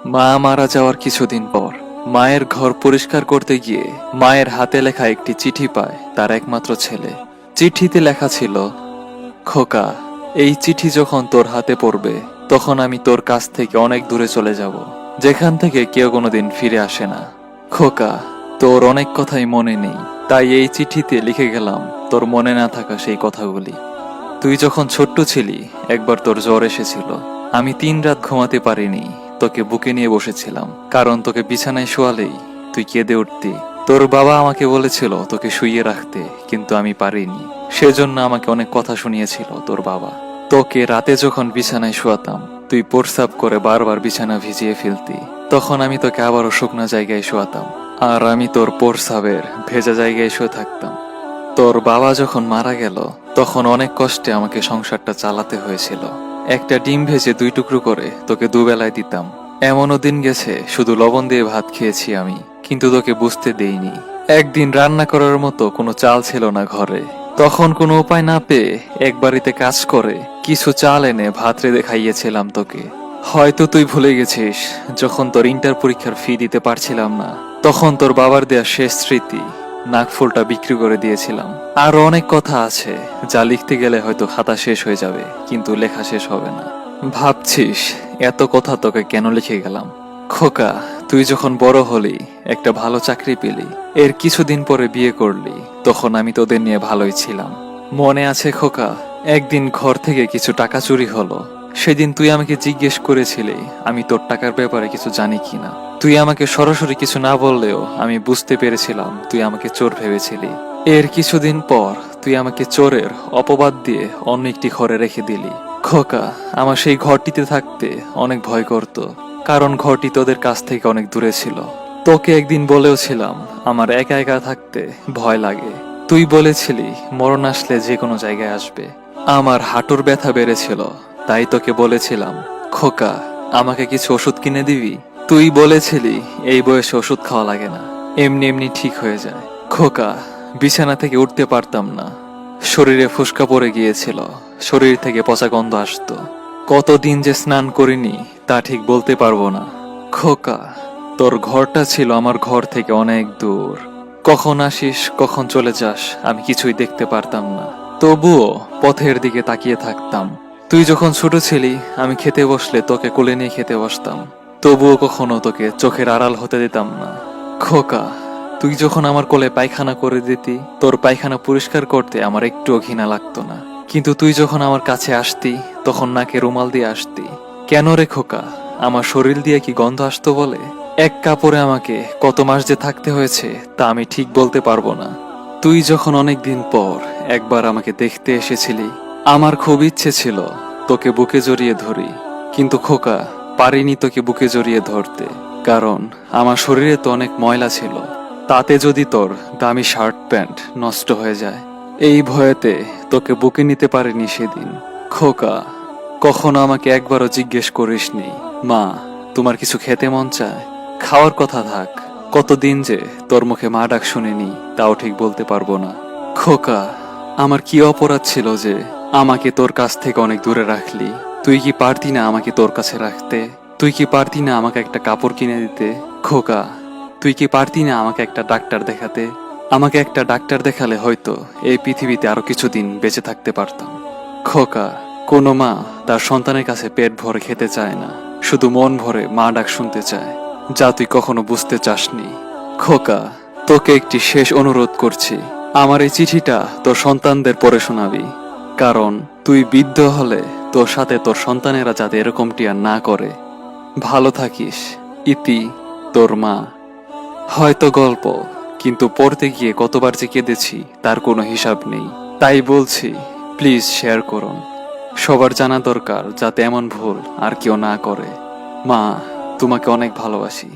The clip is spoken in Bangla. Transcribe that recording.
মা মারা যাওয়ার কিছুদিন পর মায়ের ঘর পরিষ্কার করতে গিয়ে মায়ের হাতে লেখা একটি চিঠি পায় তার একমাত্র ছেলে। চিঠিতে লেখা ছিল, খোকা, এই চিঠি যখন তোর হাতে পড়বে তখন আমি তোর কাছ থেকে অনেক দূরে চলে যাব, যেখান থেকে কেউ কোনোদিন ফিরে আসে না। খোকা, তোর অনেক কথাই মনে নেই, তাই এই চিঠিতে লিখে গেলাম তোর মনে না থাকা সেই কথাগুলি। তুই যখন ছোট্ট ছিলি একবার তোর জ্বর এসেছিল, আমি 3 রাত ঘুমাতে পারিনি, তোকে বুকে নিয়ে বসেছিলাম, কারণ তোকে বিছানায় শোয়ালেই তুই কেঁদে উঠতি। তোর বাবা আমাকে বলেছিল তোকে শুইয়ে রাখতে, কিন্তু আমি পারিনি, সেজন্য আমাকে অনেক কথা শুনিয়েছিল তোর বাবা। তোকে রাতে যখন বিছানায় শোয়াতাম তুই প্রস্রাব করে বারবার বিছানা ভিজিয়ে ফেলতি, তখন আমি তোকে আবারও শুকনো জায়গায় শোয়াতাম, আর আমি তোর প্রস্রাবের ভেজা জায়গায় শুয়ে থাকতাম। তোর বাবা যখন মারা গেল তখন অনেক কষ্টে আমাকে সংসারটা চালাতে হয়েছিল। একটা ডিম ভেজে 2 টুকরো করে তোকে দুবেলায় দিতাম। এমনও দিন গেছে শুধু লবণ দিয়ে ভাত খেয়েছি আমি, কিন্তু তোকে বুঝতে দেইনি। একদিন রান্না করার মতো কোনো চাল ছিল না ঘরে, তখন কোনো উপায় না পেয়ে এক বাড়িতে কাজ করে কিছু চাল এনে ভাত রেঁধে খাইয়েছিলাম তোকে। হয়তো তুই ভুলে গেছিস, যখন তোর ইন্টার পরীক্ষার ফি দিতে পারছিলাম না তখন তোর বাবার দেয়া শেষ স্মৃতি নাকফুলটা বিক্রি করে দিয়েছিলাম। আরো অনেক কথা আছে যা লিখতে গেলে হয়তো খাতা শেষ হয়ে যাবে, কিন্তু লেখা শেষ হবে না। ভাবছিস এত কথা তোকে কেন লিখে গেলাম? খোকা, তুই যখন বড় হলি, একটা ভালো চাকরি পেলি, এর কিছুদিন পরে বিয়ে করলি, তখন আমি তোদের নিয়ে ভালোই ছিলাম। মনে আছে খোকা, একদিন ঘর থেকে কিছু টাকা চুরি হলো। সেদিন তুই আমাকে জিজ্ঞেস করেছিলি আমি তোর টাকার ব্যাপারে কিছু জানি কিনা। তুই আমাকে সরাসরি কিছু না বললেও আমি বুঝতে পেরেছিলাম তুই আমাকে চোর ভেবেছিলি। এর কিছুদিন পর তুই আমাকে চোরের অপবাদ দিয়ে অন্য একটি ঘরে রেখে দিলি। খোকা, আমার সেই ঘরটিতে থাকতে অনেক ভয় করত, কারণ ঘরটি তোদের কাছ থেকে অনেক দূরে ছিল। তোকে একদিন বলেও ছিলাম আমার একা একা থাকতে ভয় লাগে। তুই বলেছিলি মরণ আসলে যে কোনো জায়গায় আসবে। আমার হাঁটুর ব্যথা বেড়েছিল, তাই তোকে বলেছিলাম, খোকা, আমাকে কিছু ওষুধ কিনে দিবি? তুই বলেছিলি এই বয়সে ওষুধ খাওয়া লাগে না, এমনি এমনি ঠিক হয়ে যায়। খোকা, বিছানা থেকে উঠতে পারতাম না, শরীরে ফুসকা পড়ে গিয়েছিল, শরীর থেকে পচা গন্ধ আসতো। কতদিন যে স্নান করিনি তা ঠিক বলতে পারবো না। খোকা, তোর ঘরটা ছিল আমার ঘর থেকে অনেক দূর, কখন আসিস কখন চলে যাস আমি কিছুই দেখতে পারতাম না, তবুও পথের দিকে তাকিয়ে থাকতাম। তুই যখন ছোট ছিলি আমি খেতে বসলে তোকে কোলে নিয়ে খেতে বসতাম, তবুও কখনো তোকে চোখের আড়াল হতে দিতাম না। খোকা, তুই যখন আমার কোলে পায়খানা করে দিতি, তোর পায়খানা পরিষ্কার করতে আমার একটুও ঘৃণা লাগতো না, কিন্তু তুই যখন আমার কাছে আসতি তখন নাকে রুমাল দিয়ে আসতি। কেন রে খোকা, আমার শরীর দিয়ে কি গন্ধ আসতো বলে? এক কাপড়ে আমাকে কত মাস যে থাকতে হয়েছে তা আমি ঠিক বলতে পারবো না। তুই যখন অনেকদিন পর একবার আমাকে দেখতে এসেছিলি, আমার খুব ইচ্ছে ছিল তোকে বুকে জড়িয়ে ধরি, কিন্তু খোকা, পারিনি তোকে বুকে জড়িয়ে ধরতে, কারণ আমার শরীরে তো অনেক ময়লা ছিল, তাতে যদি তোর দামি শার্ট প্যান্ট নষ্ট হয়ে যায়, এই ভয়েতে তোকে বুকে নিতে পারিনি সেদিন। খোকা, কখনো আমাকে একবারও জিজ্ঞেস করিসনি, মা, তোমার কিছু খেতে মন চায়? খাওয়ার কথা থাক, কতদিন যে তোর মুখে মা ডাক শুনিনি তাও ঠিক বলতে পারবো না। খোকা, আমার কি অপরাধ ছিল যে আমাকে তোর কাছ থেকে অনেক দূরে রাখলি? তুই কি পারতি না আমাকে তোর কাছে রাখতে? তুই কি পারতি না আমাকে একটা কাপড় কিনে দিতে? খোকা, তুই কি পারতি না আমাকে একটা ডাক্তার দেখাতে? আমাকে একটা ডাক্তার দেখালে হয়তো এই পৃথিবীতে আরো কিছুদিন বেঁচে থাকতে পারতাম। খোকা, কোনো মা তার সন্তানের কাছে পেট ভরে খেতে চায় না, শুধু মন ভরে মা ডাক শুনতে চায়, যা তুই কখনো বুঝতে চাসনি। খোকা, তোকে একটি শেষ অনুরোধ করছি, আমার এই চিঠিটা তোর সন্তানদের পড়ে শোনাবি, কারণ তুই বৃদ্ধ হলে তোর সাথে তোর সন্তানেরা যাতে এরকমটি আর না করে। ভালো থাকিস, ইতি, তোর মা। হয়তো গল্প, কিন্তু পড়তে গিয়ে কতবার যে কেঁদেছি তার কোনো হিসাব নেই, তাই বলছি প্লিজ শেয়ার করুন। সবার জানা দরকার যাতে এমন ভুল আর কেউ না করে। মা, তোমাকে অনেক ভালোবাসি।